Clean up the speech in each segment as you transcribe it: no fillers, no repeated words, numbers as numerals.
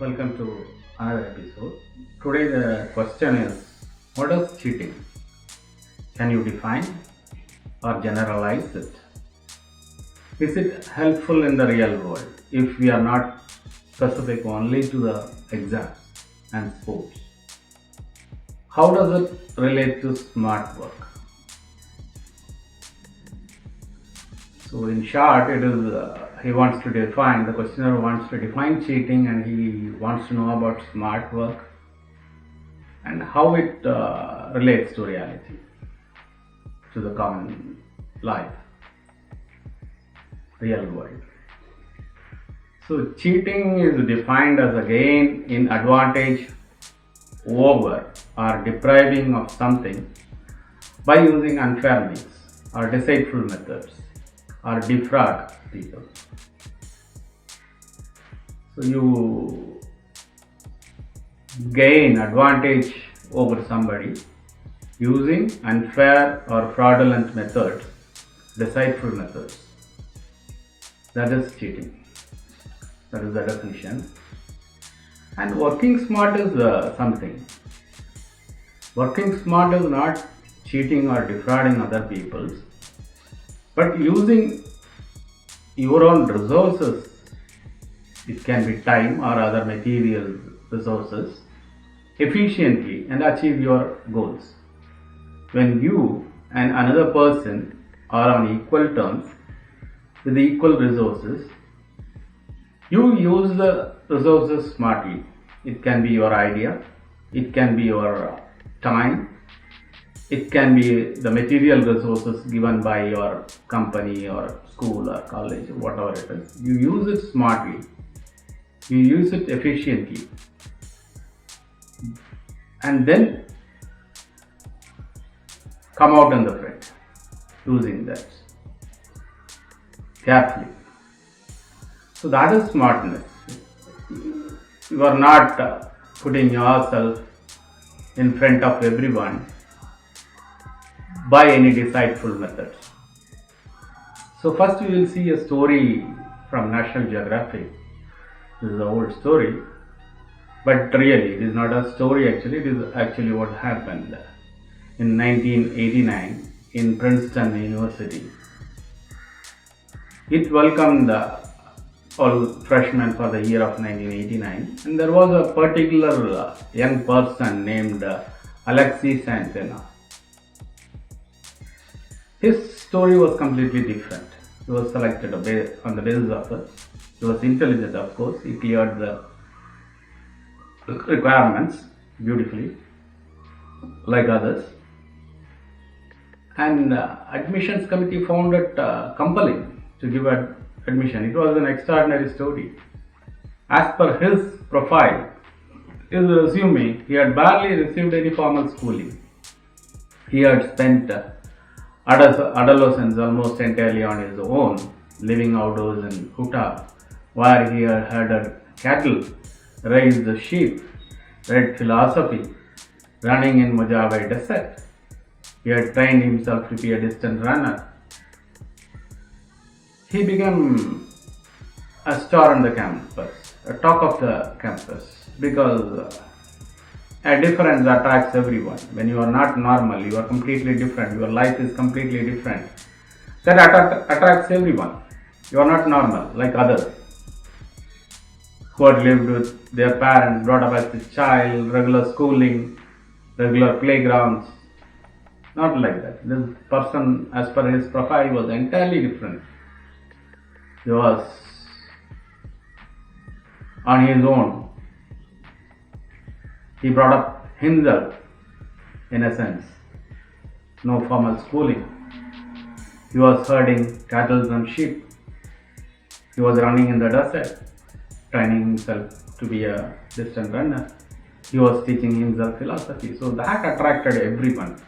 Welcome to another episode. Today the question is, what is cheating? Can you define or generalize it? Is it helpful in the real world if we are not specific only to the exams and sports? How does it relate to smart work? So in short, it is the questioner wants to define cheating, and he wants to know about smart work and how it relates to reality, to the common life, real world. So cheating is defined as a gain in advantage over or depriving of something by using unfair means or deceitful methods or defraud people. So you gain advantage over somebody using unfair or fraudulent methods, deceitful methods. That is cheating. That is the definition. And working smart is something. Working smart is not cheating or defrauding other people's, but using your own resources. It can be time or other material resources efficiently and achieve your goals. When you and another person are on equal terms with equal resources, you use the resources smartly. It can be your idea, it can be your time, it can be the material resources given by your company or school or college, whatever it is. You use it smartly, you use it efficiently, and then come out in the front using that carefully. So that is smartness. You are not putting yourself in front of everyone by any deceitful methods. So first we will see a story from National Geographic. This is an old story, but really it is not a story actually, it is actually what happened in 1989 in Princeton University. It welcomed all freshmen for the year of 1989, and there was a particular young person named Alexis Santana. His story was completely different. He was selected on the basis of it. He was intelligent, of course. He cleared the requirements beautifully, like others. And admissions committee found it compelling to give admission. It was an extraordinary story. As per his profile, his resume, he had barely received any formal schooling. He had spent adolescence almost entirely on his own, living outdoors in Utah, where he had herded cattle, raised sheep, read philosophy, running in Movavi desert. He had trained himself to be a distant runner. He became a star on the campus, a talk of the campus, because a difference attracts everyone. When you are not normal, you are completely different, your life is completely different. That attracts everyone. You are not normal like others who had lived with their parents, brought up as a child, regular schooling, regular playgrounds. Not like that. This person, as per his profile, was entirely different. He was on his own. He brought up himself, in a sense. No formal schooling. He was herding cattle and sheep. He was running in the desert, training himself to be a distant runner. He was teaching himself philosophy. So that attracted everyone.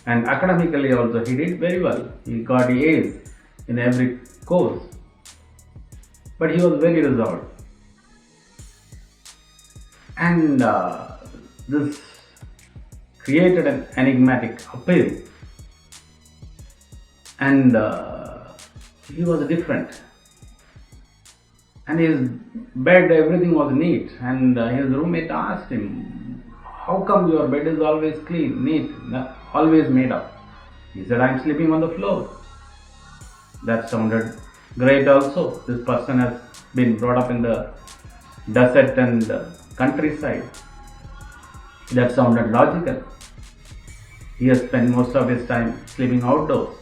And academically also he did very well. He got A's in every course. But he was very reserved. And this created an enigmatic appeal. And he was different. and his bed, everything was neat, and his roommate asked him, how come your bed is always clean, neat, always made up? He said, I'm sleeping on the floor. That sounded great also. This person has been brought up in the desert and countryside. That sounded logical. He has spent most of his time sleeping outdoors,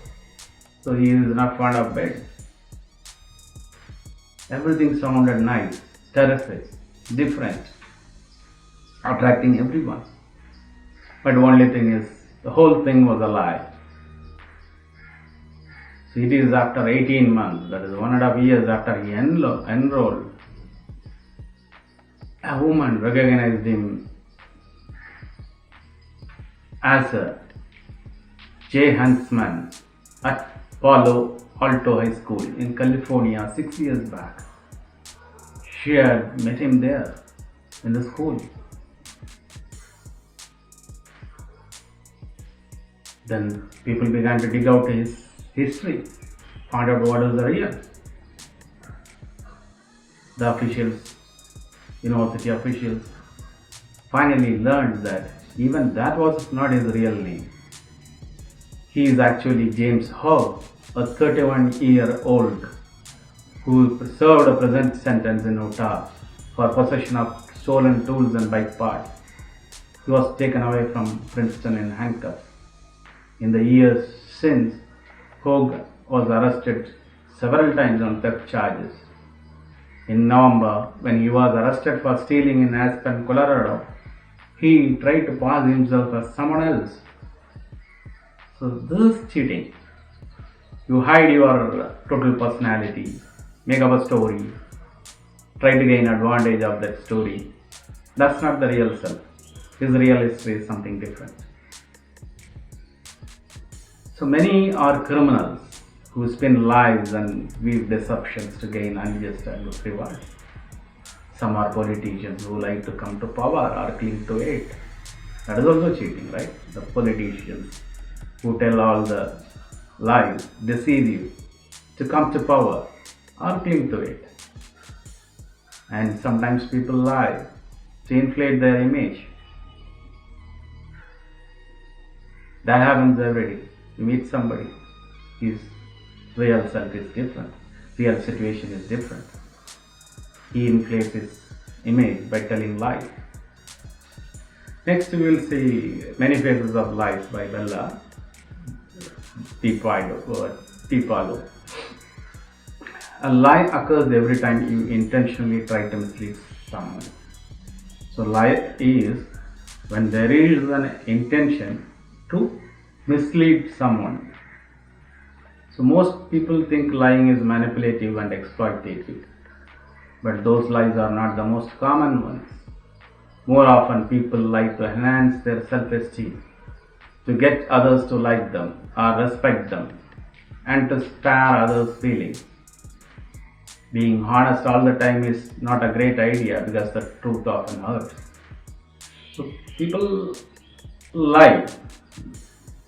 so he is not fond of bed. Everything sounded nice, terrific, different, attracting everyone. But the only thing is, the whole thing was a lie. So it is after 18 months, that is 1.5 years after he enrolled, a woman recognized him as a J. Huntsman at Palo Alto High School in California 6 years back. She had met him there in the school. Then people began to dig out his history, found out what is the real. The officials, university officials, finally learned that even that was not his real name. He is actually James Hogg, a 31-year-old who served a present sentence in Utah for possession of stolen tools and bike parts. He was taken away from Princeton in handcuffs. In the years since, Hogg was arrested several times on theft charges. In November, when he was arrested for stealing in Aspen, Colorado, he tried to pass himself as someone else. So this is cheating. You hide your total personality, make up a story, try to gain advantage of that story. That's not the real self. His real history is something different. So many are criminals who spin lies and weave deceptions to gain unjust rewards. Some are politicians who like to come to power or cling to it. That is also cheating, right? The politicians who tell all the lies, deceive you to come to power or cling to it. And sometimes people lie to inflate their image. That happens every day. You meet somebody, his real self is different, real situation is different. He inflates his image by telling lies. Next we will see Many Faces of Lies by Bella Tipalo. A lie occurs every time you intentionally try to mislead someone. So lie is when there is an intention to mislead someone. So most people think lying is manipulative and exploitative, but those lies are not the most common ones. More often people lie to enhance their self-esteem, to get others to like them or respect them, and to spare others' feelings. Being honest all the time is not a great idea because the truth often hurts. So people lie.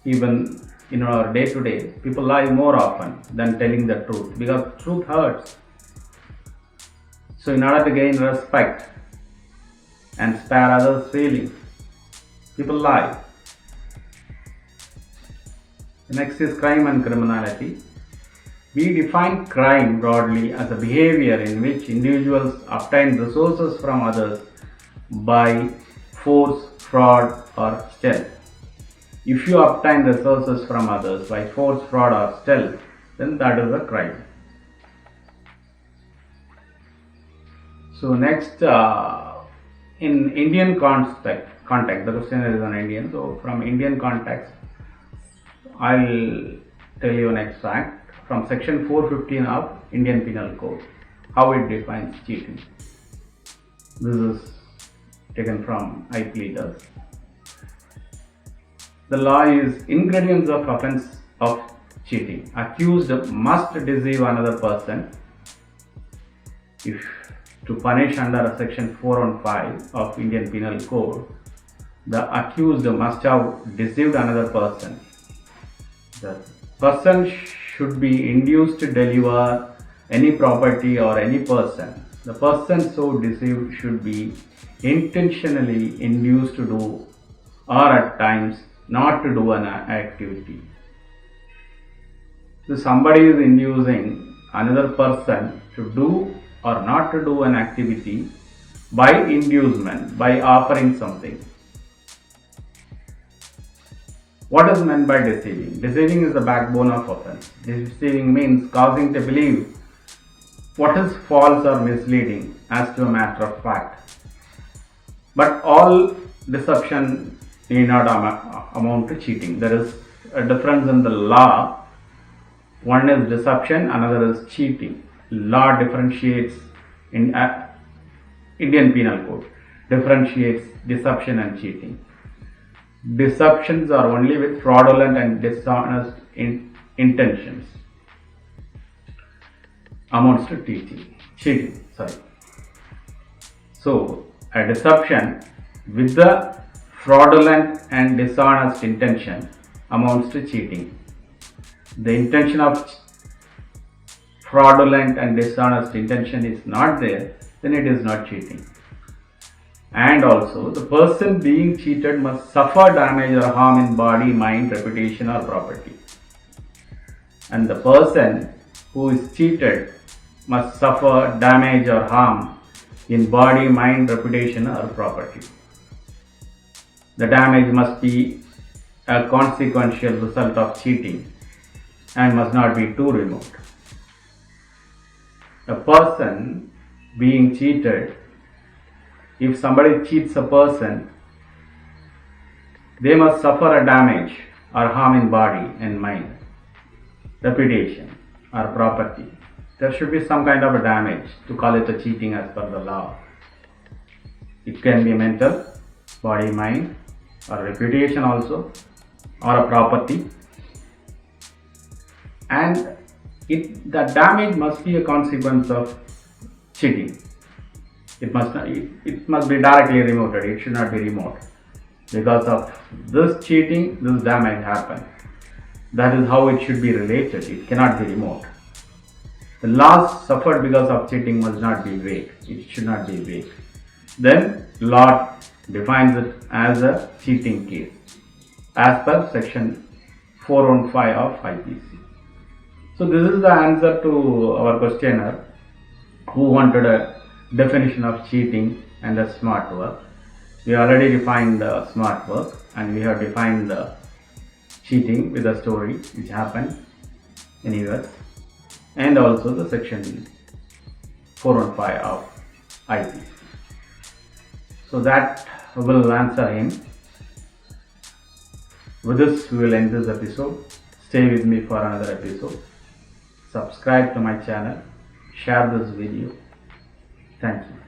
Even in our day-to-day, people lie more often than telling the truth because truth hurts. So in order to gain respect and spare others' feelings, people lie. Next is crime and criminality. We define crime broadly as a behavior in which individuals obtain resources from others by force, fraud, or stealth. If you obtain resources from others by force, fraud, or stealth, then that is a crime. So next, in Indian context, the question is on Indian. So from Indian context, I'll tell you an extract from section 415 of Indian Penal Code, how it defines cheating. This is taken from I Pleaders. The law is ingredients of offense of cheating. Accused must deceive another person. If to punish under section 415 of Indian Penal Code, the accused must have deceived another person. The person should be induced to deliver any property or any person The person so deceived should be intentionally induced to do, or at times not to do, an activity. So somebody is inducing another person to do or not to do an activity by inducement, by offering something. What is meant by deceiving? Deceiving is the backbone of offense. Deceiving means causing to believe what is false or misleading as to a matter of fact. But all deception need not amount to cheating. There is a difference in the law. One is deception, another is cheating. Law differentiates in Indian Penal Code, differentiates deception and cheating. Deceptions are only with fraudulent and dishonest intentions. Amounts to cheating. So a deception with the fraudulent and dishonest intention amounts to cheating. The intention of fraudulent and dishonest intention is not there, then it is not cheating. And also, the person being cheated must suffer damage or harm in body, mind, reputation, or property. And the person who is cheated must suffer damage or harm in body, mind, reputation, or property. The damage must be a consequential result of cheating and must not be too remote. A person being cheated, if somebody cheats a person, they must suffer a damage or harm in body and mind, reputation, or property. There should be some kind of a damage to call it a cheating as per the law. It can be mental, body, mind, or reputation also, or a property. And the damage must be a consequence of cheating. It must be directly remoted. It should not be remote. Because of this cheating, this damage happened. That is how it should be related. It cannot be remote. The loss suffered because of cheating must not be vague. It should not be vague. Then law defines it as a cheating case as per section 415 of IPC. So this is the answer to our questioner who wanted a definition of cheating and the smart work. We already defined the smart work and we have defined the cheating with a story which happened in US, and also the section 415 of IPC. So that will answer him. With this we will end this episode. Stay with me for another episode. Subscribe to my channel. Share this video. Thank you.